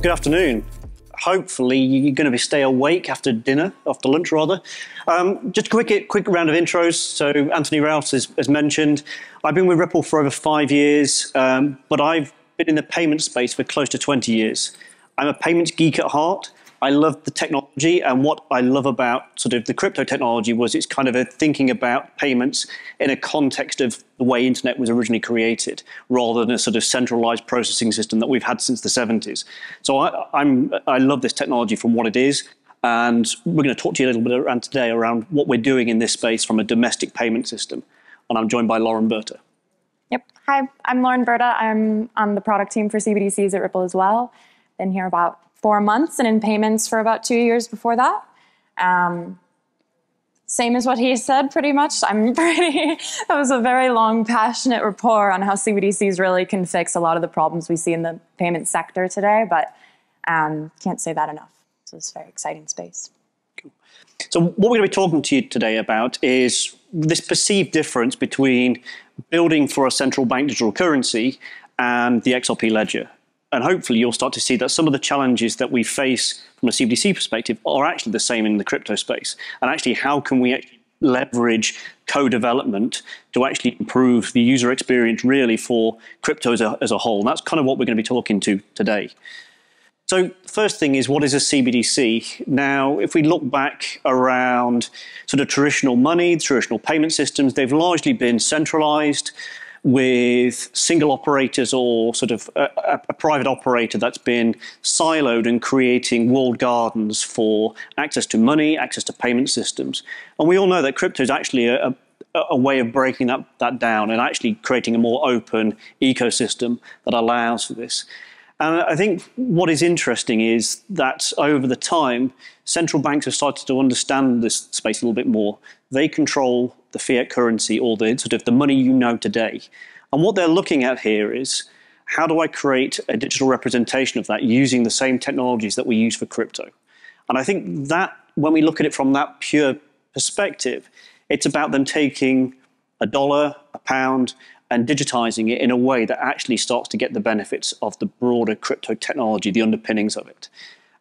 Good afternoon. Hopefully you're going to stay awake after dinner, after lunch rather. Just a quick round of intros. So Anthony Rouse, as mentioned, I've been with Ripple for over 5 years, but I've been in the payment space for close to 20 years. I'm a payments geek at heart. I love the technology, and what I love about sort of the crypto technology was it's kind of a thinking about payments in a context of the way internet was originally created, rather than a sort of centralized processing system that we've had since the 70s. So I love this technology from what it is, and we're going to talk to you a little bit around today around what we're doing in this space from a domestic payment system. And I'm joined by Lauren Berta. Yep. Hi, I'm Lauren Berta. I'm on the product team for CBDCs at Ripple as well. Been here about 4 months and in payments for about 2 years before that. Same as what he said, pretty much. That was a very long, passionate rapport on how CBDCs really can fix a lot of the problems we see in the payment sector today, but can't say that enough. So it's a very exciting space. Cool. So what we're going to be talking to you today about is this perceived difference between building for a central bank digital currency and the XRP Ledger. And hopefully you'll start to see that some of the challenges that we face from a CBDC perspective are actually the same in the crypto space. And actually, how can we actually leverage co-development to actually improve the user experience really for crypto as a whole? And that's kind of what we're going to be talking to today. So the first thing is, what is a CBDC? Now, if we look back around sort of traditional money, traditional payment systems, they've largely been centralized with single operators or sort of a private operator that's been siloed and creating walled gardens for access to money, access to payment systems. And we all know that crypto is actually a way of breaking that down and actually creating a more open ecosystem that allows for this. And I think what is interesting is that over the time, central banks have started to understand this space a little bit more. They control the fiat currency, or the sort of the money you know today. And what they're looking at here is, how do I create a digital representation of that using the same technologies that we use for crypto? And I think that when we look at it from that pure perspective, it's about them taking a dollar, a pound, and digitizing it in a way that actually starts to get the benefits of the broader crypto technology, the underpinnings of it.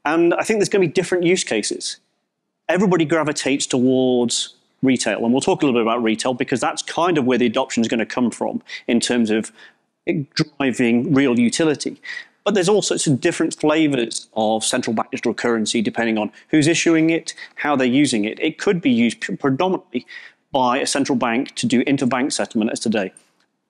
And I think there's going to be different use cases. Everybody gravitates towards retail, and we'll talk a little bit about retail because that's kind of where the adoption is going to come from in terms of driving real utility. But there's all sorts of different flavors of central bank digital currency depending on who's issuing it, how they're using it. It could be used predominantly by a central bank to do interbank settlement as today.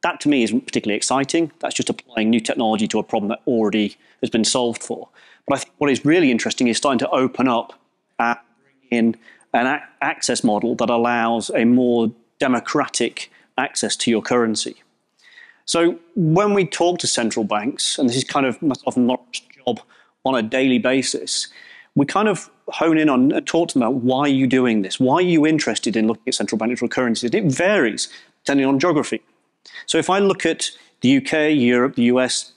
That to me isn't particularly exciting. That's just applying new technology to a problem that already has been solved for. But I think what is really interesting is starting to open up and bring in an access model that allows a more democratic access to your currency. So when we talk to central banks, and this is kind of myself and Lauren's job on a daily basis, we kind of hone in on and talk to them about, why are you doing this? Why are you interested in looking at central bank digital currencies? It varies depending on geography. So if I look at the UK, Europe, the US,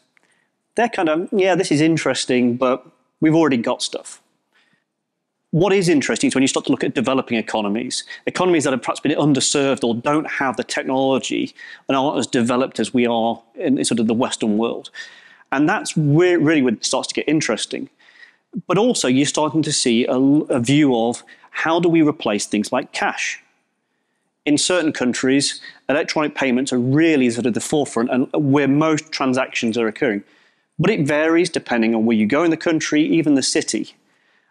they're kind of, yeah, this is interesting, but we've already got stuff. What is interesting is when you start to look at developing economies that have perhaps been underserved or don't have the technology and aren't as developed as we are in sort of the Western world. And that's really where it starts to get interesting. But also you're starting to see a view of, how do we replace things like cash? In certain countries, electronic payments are really sort of the forefront and where most transactions are occurring. But it varies depending on where you go in the country, even the city.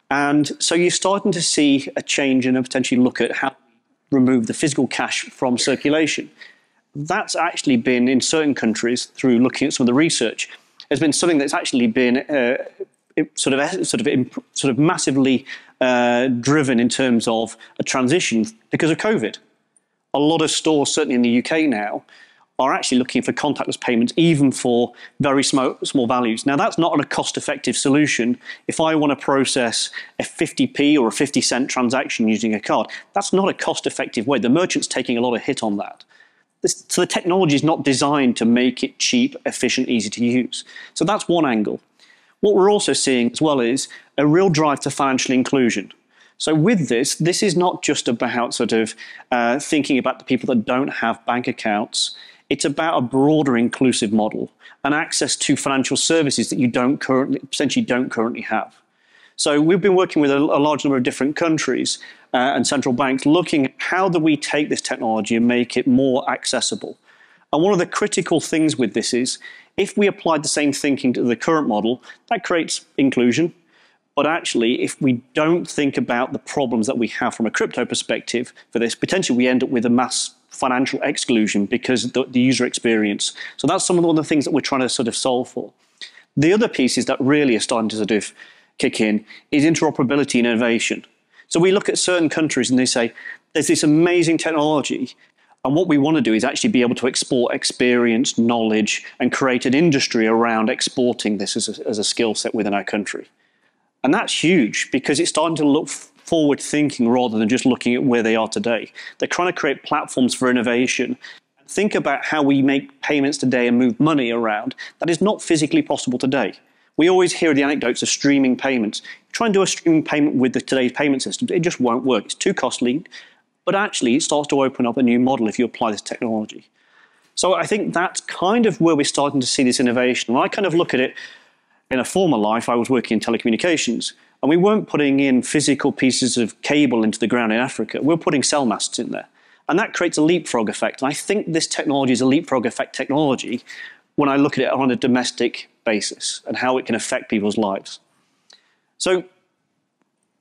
And so you're starting to see a change and potentially look at how to remove the physical cash from circulation. That's actually been, in certain countries, through looking at some of the research, has been something that's actually been sort of massively driven in terms of a transition because of COVID. A lot of stores, certainly in the UK now, are actually looking for contactless payments, even for very small values. Now, that's not a cost-effective solution. If I want to process a 50p or a 50-cent transaction using a card, that's not a cost-effective way. The merchant's taking a lot of hit on that. So the technology is not designed to make it cheap, efficient, easy to use. So that's one angle. What we're also seeing as well is a real drive to financial inclusion. So with this is not just about sort of thinking about the people that don't have bank accounts It's about a broader inclusive model and access to financial services that you potentially don't currently have. So we've been working with a large number of different countries and central banks looking at how do we take this technology and make it more accessible. And one of the critical things with this is if we applied the same thinking to the current model, that creates inclusion. But actually, if we don't think about the problems that we have from a crypto perspective for this, potentially we end up with a mass financial exclusion because of the user experience. So that's some of the things that we're trying to sort of solve for. The other pieces that really are starting to sort of kick in is interoperability and innovation. So we look at certain countries and they say, there's this amazing technology, and what we want to do is actually be able to export experience, knowledge, and create an industry around exporting this as a skill set within our country. And that's huge because it's starting to look forward thinking rather than just looking at where they are today. They're trying to create platforms for innovation. Think about how we make payments today and move money around. That is not physically possible today. We always hear the anecdotes of streaming payments. Try and do a streaming payment with today's payment systems. It just won't work. It's too costly. But actually, it starts to open up a new model if you apply this technology. So I think that's kind of where we're starting to see this innovation. When I kind of look at it, in a former life, I was working in telecommunications, and we weren't putting in physical pieces of cable into the ground in Africa. We're putting cell masts in there. And that creates a leapfrog effect. And I think this technology is a leapfrog effect technology when I look at it on a domestic basis and how it can affect people's lives. So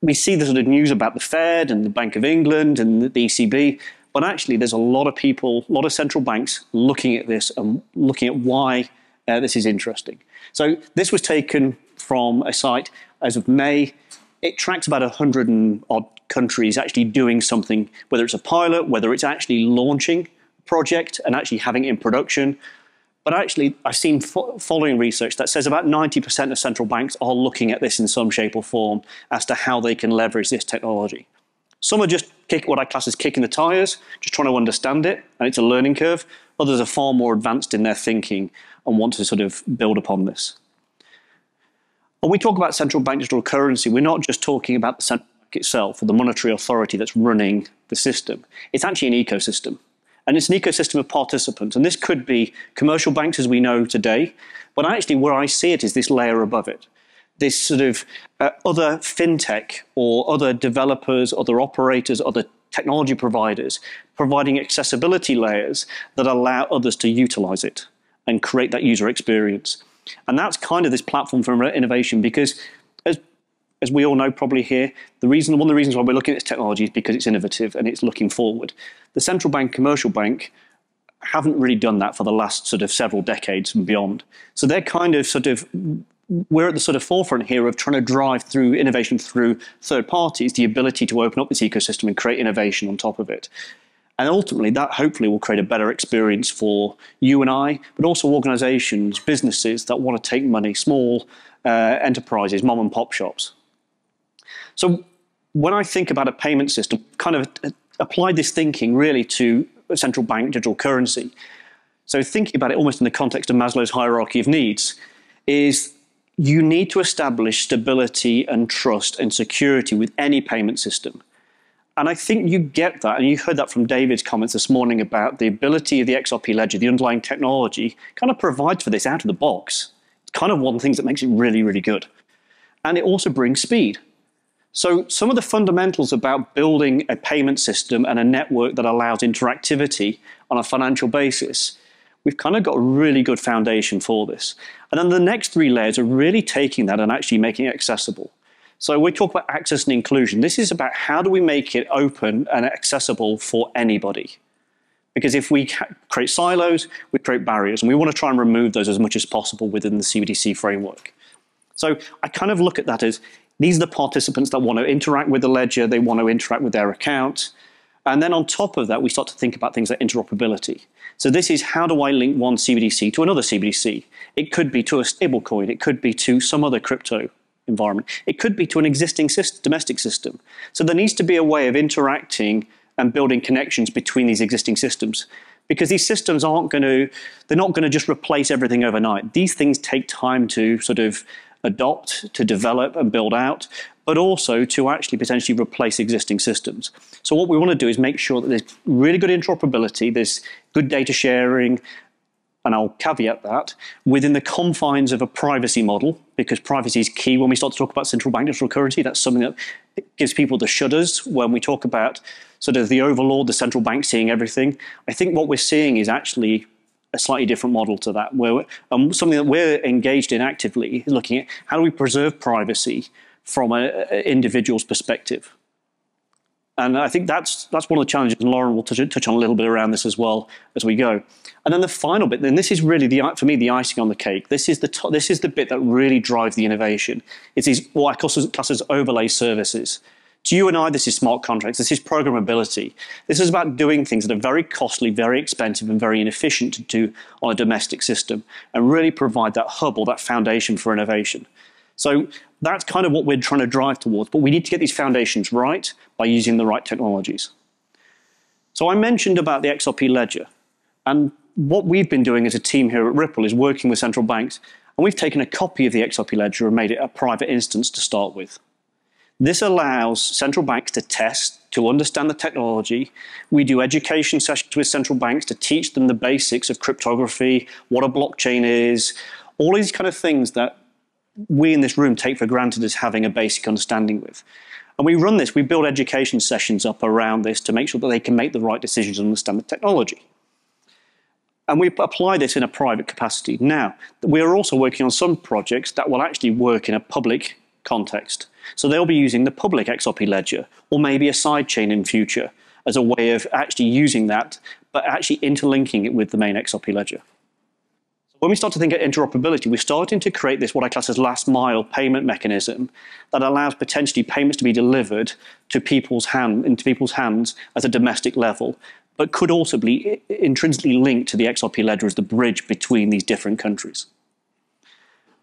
we see the sort of news about the Fed and the Bank of England and the ECB, but actually there's a lot of people, a lot of central banks looking at this and looking at why this is interesting. So this was taken from a site as of May. It tracks about 100 and odd countries actually doing something, whether it's a pilot, whether it's actually launching a project and actually having it in production. But actually, I've seen following research that says about 90% of central banks are looking at this in some shape or form as to how they can leverage this technology. Some are just what I class as kicking the tires, just trying to understand it, and it's a learning curve. Others are far more advanced in their thinking and want to sort of build upon this. When we talk about central bank digital currency, we're not just talking about the central bank itself or the monetary authority that's running the system. It's actually an ecosystem. And it's an ecosystem of participants. And this could be commercial banks as we know today, but actually where I see it is this layer above it. This sort of other fintech or other developers, other operators, other technology providers, providing accessibility layers that allow others to utilize it and create that user experience. And that's kind of this platform for innovation because as we all know probably here, one of the reasons why we're looking at this technology is because it's innovative and it's looking forward. The central bank, commercial bank haven't really done that for the last sort of several decades and beyond. So they're kind of we're at the sort of forefront here of trying to drive through innovation through third parties, the ability to open up this ecosystem and create innovation on top of it. And ultimately, that hopefully will create a better experience for you and I, but also organizations, businesses that want to take money, small enterprises, mom and pop shops. So when I think about a payment system, kind of apply this thinking really to a central bank digital currency. So thinking about it almost in the context of Maslow's hierarchy of needs is you need to establish stability and trust and security with any payment system. And I think you get that, and you heard that from David's comments this morning about the ability of the XRP Ledger, the underlying technology, kind of provides for this out of the box. It's kind of one of the things that makes it really, really good. And it also brings speed. So some of the fundamentals about building a payment system and a network that allows interactivity on a financial basis, we've kind of got a really good foundation for this. And then the next three layers are really taking that and actually making it accessible. So we talk about access and inclusion. This is about how do we make it open and accessible for anybody? Because if we create silos, we create barriers, and we want to try and remove those as much as possible within the CBDC framework. So I kind of look at that as these are the participants that want to interact with the ledger, they want to interact with their account. And then on top of that, we start to think about things like interoperability. So this is how do I link one CBDC to another CBDC? It could be to a stablecoin, it could be to some other crypto environment. It could be to an existing domestic system. So there needs to be a way of interacting and building connections between these existing systems, because these systems they're not going to just replace everything overnight. These things take time to sort of adopt, to develop and build out, but also to actually potentially replace existing systems. So what we want to do is make sure that there's really good interoperability, there's good data sharing, and I'll caveat that, within the confines of a privacy model, because privacy is key when we start to talk about central bank digital currency. That's something that gives people the shudders when we talk about sort of the overlord, the central bank seeing everything. I think what we're seeing is actually a slightly different model to that, where something that we're engaged in actively, looking at how do we preserve privacy from an individual's perspective. And I think that's one of the challenges, and Lauren will touch on a little bit around this as well as we go. And then the final bit, and this is really, for me, the icing on the cake. This is the bit that really drives the innovation. It's these, what I class as overlay services. To you and I, this is smart contracts. This is programmability. This is about doing things that are very costly, very expensive, and very inefficient to do on a domestic system, and really provide that hub or that foundation for innovation. So that's kind of what we're trying to drive towards, but we need to get these foundations right by using the right technologies. So I mentioned about the XRP Ledger, and what we've been doing as a team here at Ripple is working with central banks, and we've taken a copy of the XRP Ledger and made it a private instance to start with. This allows central banks to test, to understand the technology. We do education sessions with central banks to teach them the basics of cryptography, what a blockchain is, all these kind of things that we in this room take for granted as having a basic understanding with. And we run this, we build education sessions up around this to make sure that they can make the right decisions and understand the technology. And we apply this in a private capacity. Now, we are also working on some projects that will actually work in a public context. So they'll be using the public XRP Ledger, or maybe a sidechain in future, as a way of actually using that, but actually interlinking it with the main XRP Ledger. When we start to think of interoperability, we're starting to create this, what I class as last mile payment mechanism that allows potentially payments to be delivered to into people's hands at a domestic level, but could also be intrinsically linked to the XRP Ledger as the bridge between these different countries.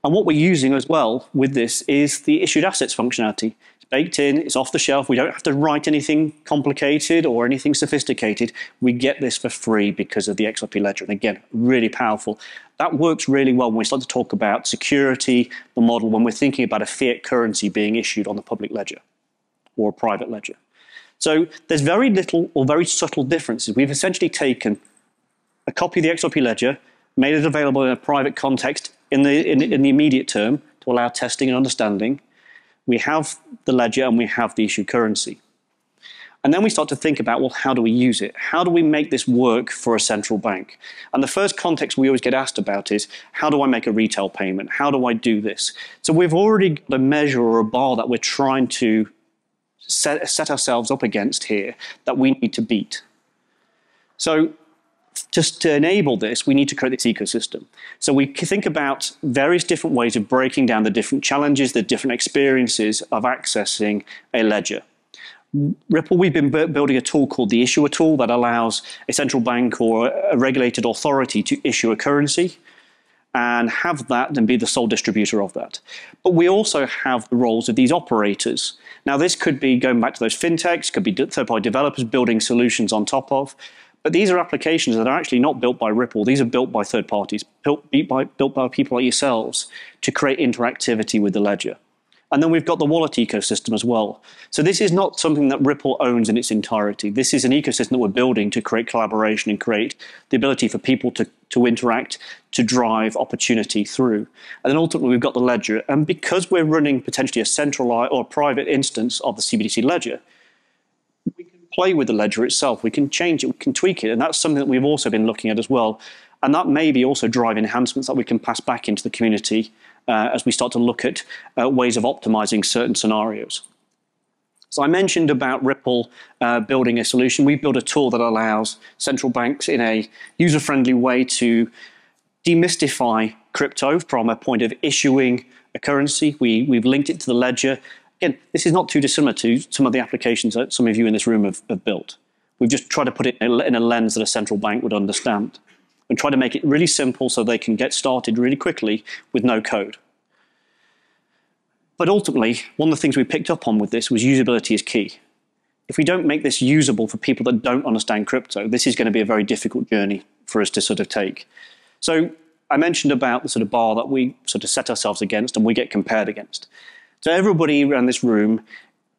And what we're using as well with this is the issued assets functionality. It's baked in, it's off the shelf, we don't have to write anything complicated or anything sophisticated. We get this for free because of the XRP Ledger. And again, really powerful. That works really well when we start to talk about security, the model, when we're thinking about a fiat currency being issued on the public ledger or a private ledger. So there's very little or very subtle differences. We've essentially taken a copy of the XRP Ledger, made it available in a private context in the immediate term to allow testing and understanding. We have the ledger and we have the issued currency. And then we start to think about, well, how do we use it? How do we make this work for a central bank? And the first context we always get asked about is, how do I make a retail payment? How do I do this? So we've already got a measure or a bar that we're trying to set ourselves up against here that we need to beat. So just to enable this, we need to create this ecosystem. So we think about various different ways of breaking down the different challenges, the different experiences of accessing a ledger. Ripple, we've been building a tool called the Issuer Tool that allows a central bank or a regulated authority to issue a currency and have that and be the sole distributor of that. But we also have the roles of these operators. Now, this could be going back to those fintechs, could be third-party developers building solutions on top of. But these are applications that are actually not built by Ripple. These are built by third parties, built by people like yourselves to create interactivity with the ledger. And then we've got the wallet ecosystem as well. So this is not something that Ripple owns in its entirety. This is an ecosystem that we're building to create collaboration and create the ability for people to interact, to drive opportunity through. And then ultimately we've got the ledger. And because we're running potentially a centralized or a private instance of the CBDC ledger, we can play with the ledger itself. We can change it, we can tweak it. And that's something that we've also been looking at as well. And that maybe also drive enhancements that we can pass back into the community as we start to look at ways of optimizing certain scenarios. So I mentioned about Ripple building a solution. We built a tool that allows central banks in a user-friendly way to demystify crypto from a point of issuing a currency. We've linked it to the ledger. Again, this is not too dissimilar to some of the applications that some of you in this room have built. We've just tried to put it in a lens that a central bank would understand, and try to make it really simple so they can get started really quickly with no code. But ultimately, one of the things we picked up on with this was usability is key. If we don't make this usable for people that don't understand crypto, this is going to be a very difficult journey for us to sort of take. So I mentioned about the sort of bar that we sort of set ourselves against and we get compared against. So everybody around this room,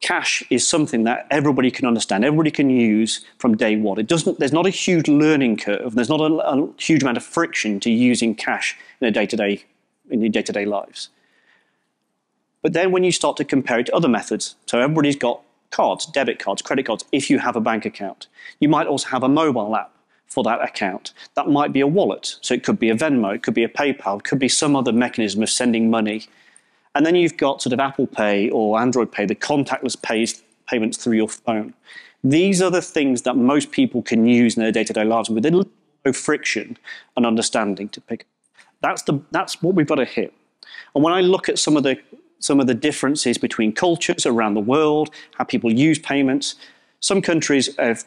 cash is something that everybody can understand, everybody can use from day one. There's not a huge learning curve, there's not a huge amount of friction to using cash in your day-to-day lives. But then when you start to compare it to other methods, so everybody's got cards, debit cards, credit cards, if you have a bank account. You might also have a mobile app for that account. That might be a wallet, so it could be a Venmo, it could be a PayPal, it could be some other mechanism of sending money. And then you've got sort of Apple Pay or Android Pay, the contactless payments through your phone. These are the things that most people can use in their day-to-day lives with a little friction and understanding to pick. That's what we've got to hit. And when I look at some of the differences between cultures around the world, how people use payments, some countries have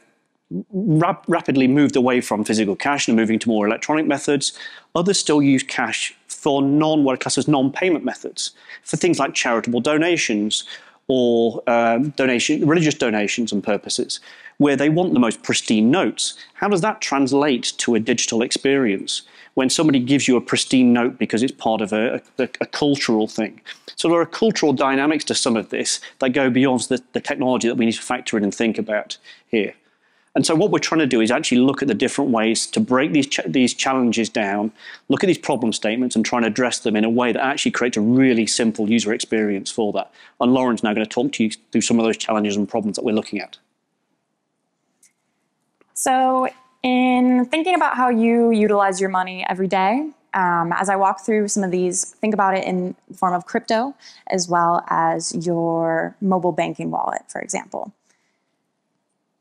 rapidly moved away from physical cash and moving to more electronic methods. Others still use cash for what are classed as non-payment methods, for things like charitable donations or religious donations and purposes, where they want the most pristine notes. How does that translate to a digital experience when somebody gives you a pristine note because it's part of a cultural thing? So there are cultural dynamics to some of this that go beyond the technology that we need to factor in and think about here. And so what we're trying to do is actually look at the different ways to break these challenges down, look at these problem statements and try and address them in a way that actually creates a really simple user experience for that. And Lauren's now going to talk to you through some of those challenges and problems that we're looking at. So in thinking about how you utilize your money every day, as I walk through some of these, think about it in the form of crypto as well as your mobile banking wallet, for example.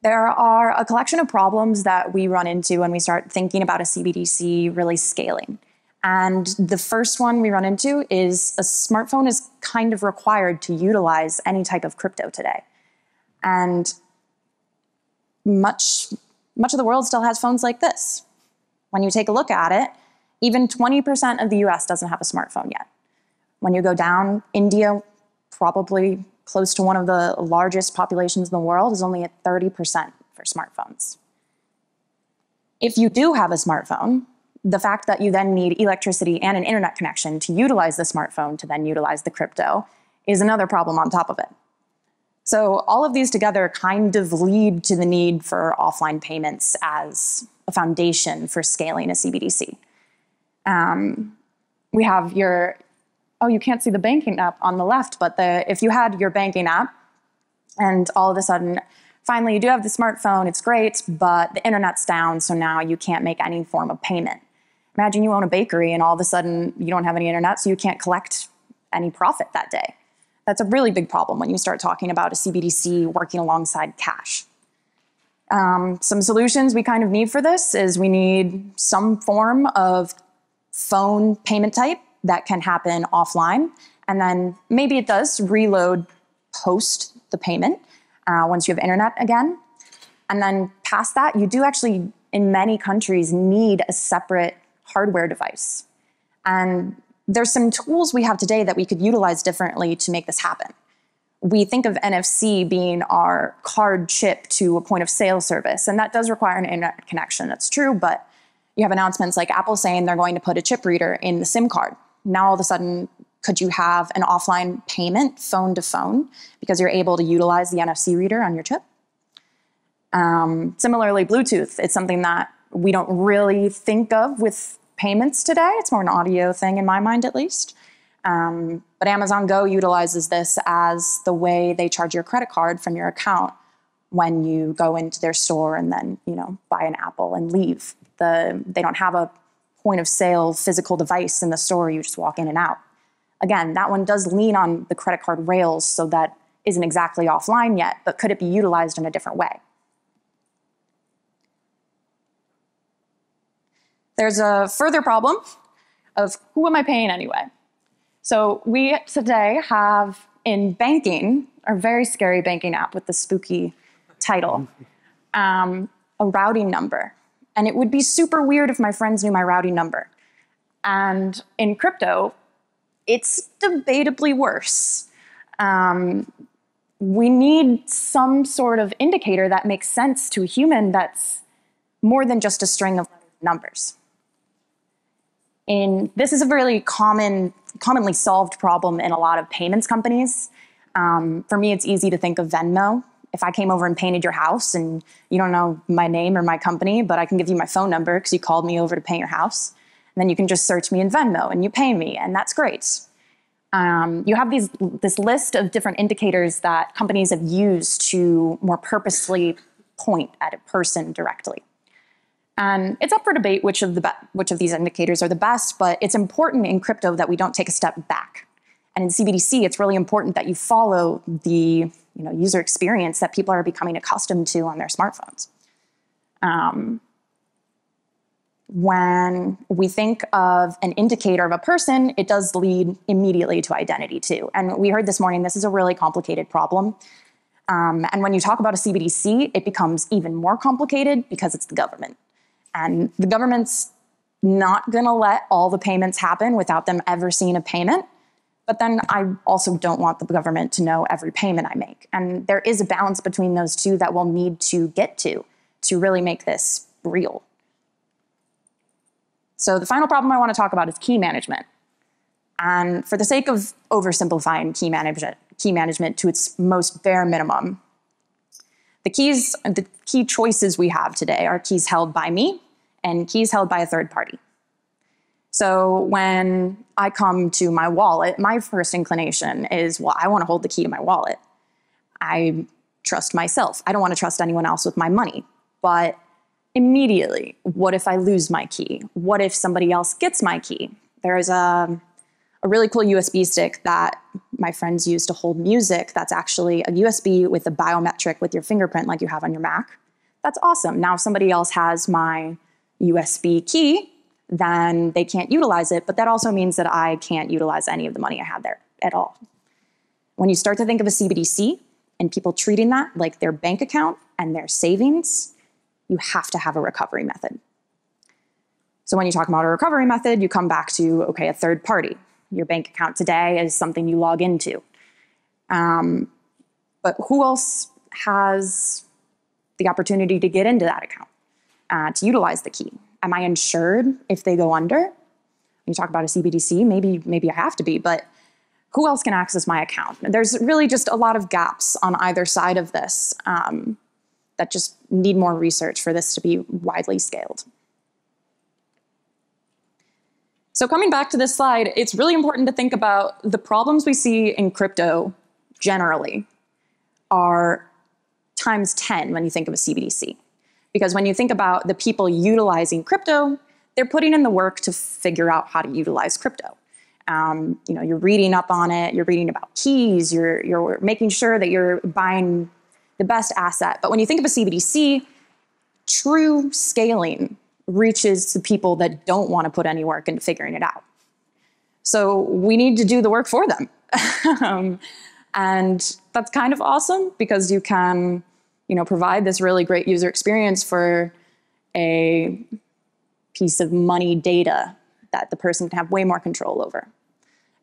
There are a collection of problems that we run into when we start thinking about a CBDC really scaling. And the first one we run into is a smartphone is kind of required to utilize any type of crypto today. And much of the world still has phones like this. When you take a look at it, even 20% of the US doesn't have a smartphone yet. When you go down, India, probably close to one of the largest populations in the world, is only at 30% for smartphones. If you do have a smartphone, the fact that you then need electricity and an internet connection to utilize the smartphone to then utilize the crypto is another problem on top of it. So all of these together kind of lead to the need for offline payments as a foundation for scaling a CBDC. We have you can't see the banking app on the left, but if you had your banking app and all of a sudden, finally you do have the smartphone, it's great, but the internet's down, so now you can't make any form of payment. Imagine you own a bakery and all of a sudden you don't have any internet, so you can't collect any profit that day. That's a really big problem when you start talking about a CBDC working alongside cash. Some solutions we kind of need for this is we need some form of phone payment type that can happen offline. And then maybe it does reload post the payment once you have internet again. And then past that, you do actually, in many countries, need a separate hardware device. And there's some tools we have today that we could utilize differently to make this happen. We think of NFC being our card chip to a point of sale service, and that does require an internet connection, that's true, but you have announcements like Apple saying they're going to put a chip reader in the SIM card. Now all of a sudden, could you have an offline payment phone to phone because you're able to utilize the NFC reader on your chip? Similarly, Bluetooth, it's something that we don't really think of with payments today. It's more an audio thing in my mind, at least. But Amazon Go utilizes this as the way they charge your credit card from your account when you go into their store and then, buy an Apple and leave. They don't have a point of sale physical device in the store. You just walk in and out. Again, that one does lean on the credit card rails, so that isn't exactly offline yet, but could it be utilized in a different way? There's a further problem of who am I paying anyway? So we today have in banking, our very scary banking app with the spooky title, a routing number. And it would be super weird if my friends knew my routing number. And in crypto, it's debatably worse. We need some sort of indicator that makes sense to a human that's more than just a string of numbers. This is a really commonly solved problem in a lot of payments companies. For me, it's easy to think of Venmo. If I came over and painted your house and you don't know my name or my company, but I can give you my phone number because you called me over to paint your house, and then you can just search me in Venmo and you pay me, and that's great. You have this list of different indicators that companies have used to more purposely point at a person directly. And it's up for debate which of these indicators are the best, but it's important in crypto that we don't take a step back. And in CBDC, it's really important that you follow the user experience that people are becoming accustomed to on their smartphones. When we think of an indicator of a person, it does lead immediately to identity too. And we heard this morning, this is a really complicated problem. And when you talk about a CBDC, it becomes even more complicated because it's the government. And the government's not going to let all the payments happen without them ever seeing a payment. But then I also don't want the government to know every payment I make. And there is a balance between those two that we'll need to get to really make this real. So the final problem I want to talk about is key management. And for the sake of oversimplifying key management to its most bare minimum, the key choices we have today are keys held by me and keys held by a third party. So when I come to my wallet, my first inclination is, well, I want to hold the key to my wallet. I trust myself. I don't want to trust anyone else with my money. But immediately, what if I lose my key? What if somebody else gets my key? There is a really cool USB stick that my friends use to hold music. That's actually a USB with a biometric with your fingerprint like you have on your Mac. That's awesome. Now, if somebody else has my USB key, then they can't utilize it, but that also means that I can't utilize any of the money I had there at all. When you start to think of a CBDC and people treating that like their bank account and their savings, you have to have a recovery method. So when you talk about a recovery method, you come back to, okay, a third party. Your bank account today is something you log into. But who else has the opportunity to get into that account, to utilize the key? Am I insured if they go under? When you talk about a CBDC, maybe I have to be, but who else can access my account? There's really just a lot of gaps on either side of this that just need more research for this to be widely scaled. So coming back to this slide, it's really important to think about the problems we see in crypto generally are times 10 when you think of a CBDC. Because when you think about the people utilizing crypto, they're putting in the work to figure out how to utilize crypto. You're reading up on it, you're reading about keys, you're making sure that you're buying the best asset. But when you think of a CBDC, true scaling reaches the people that don't want to put any work into figuring it out. So we need to do the work for them. And that's kind of awesome because you can provide this really great user experience for a piece of money data that the person can have way more control over.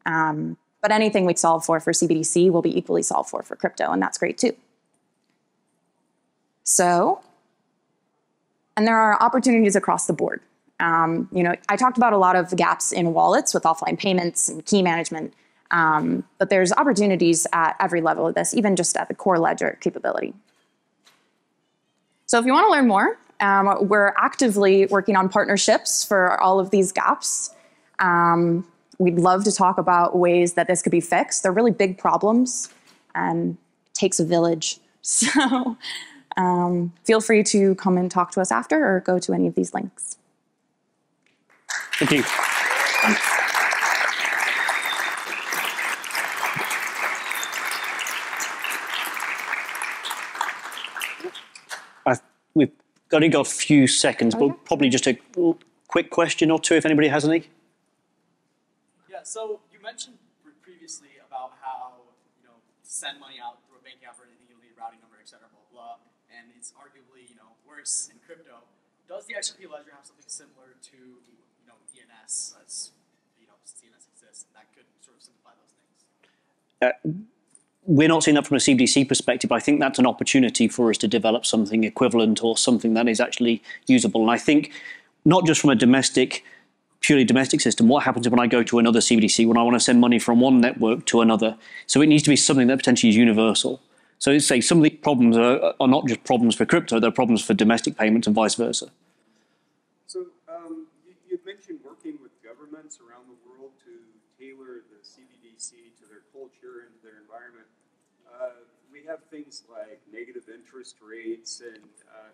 But anything we solve for CBDC will be equally solved for crypto, and that's great too. So, and there are opportunities across the board. I talked about a lot of the gaps in wallets with offline payments and key management, but there's opportunities at every level of this, even just at the core ledger capability. So if you want to learn more, we're actively working on partnerships for all of these gaps. We'd love to talk about ways that this could be fixed. They're really big problems and it takes a village. So feel free to come and talk to us after or go to any of these links. Thank you. We've only got a few seconds, but probably just a quick question or two if anybody has any. Yeah, so you mentioned previously about how, send money out through a bank app or anything, you'll need a routing number, et cetera, blah, blah, and it's arguably, worse in crypto. Does the XRP Ledger have something similar to, ENS, as, CNS exists, and that could sort of simplify those things? We're not seeing that from a CBDC perspective. I think that's an opportunity for us to develop something equivalent or something that is actually usable. And I think not just from a domestic purely domestic system, what happens when I go to another CBDC, when I want to send money from one network to another? So it needs to be something that potentially is universal. So let's say some of these problems are not just problems for crypto, they're problems for domestic payments and vice versa. So you've mentioned working with governments around the world to tailor the CBDC to their culture and to their environment. We have things like negative interest rates and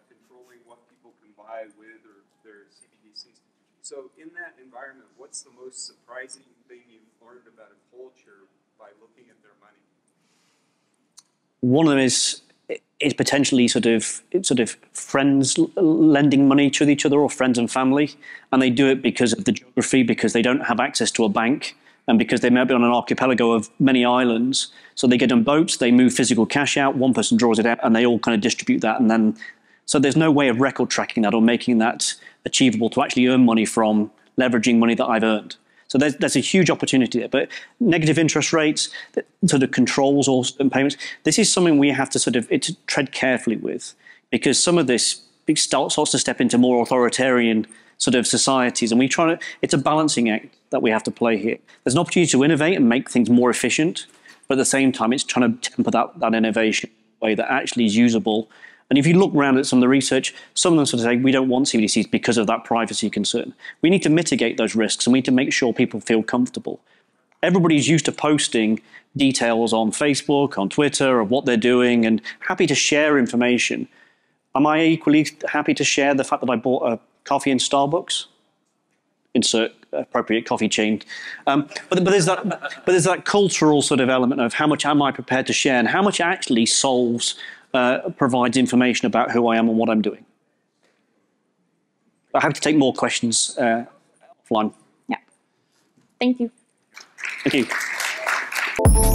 controlling what people can buy with or their CBDCs. So in that environment, what's the most surprising thing you've learned about a culture by looking at their money? One of them is potentially sort of friends lending money to each other, or friends and family, and they do it because of the geography, because they don't have access to a bank, and because they may be on an archipelago of many islands. So they get on boats, they move physical cash out, one person draws it out, and they all kind of distribute that, and then so there's no way of record tracking that or making that achievable to actually earn money from leveraging money that I've earned. So there's a huge opportunity there. But negative interest rates, sort of controls all payments, this is something we have to sort of tread carefully with, because some of this starts to step into more authoritarian sort of societies, and it's a balancing act that we have to play here. There's an opportunity to innovate and make things more efficient, but at the same time, it's trying to temper that innovation in a way that actually is usable. And if you look around at some of the research, some of them sort of say, we don't want CBDCs because of that privacy concern. We need to mitigate those risks, and we need to make sure people feel comfortable. Everybody's used to posting details on Facebook, on Twitter, of what they're doing, and happy to share information. Am I equally happy to share the fact that I bought a coffee in Starbucks? Insert appropriate coffee chain. But there's that cultural sort of element of how much am I prepared to share, and how much actually provides information about who I am and what I'm doing. I have to take more questions offline. Yeah. Thank you. Thank you.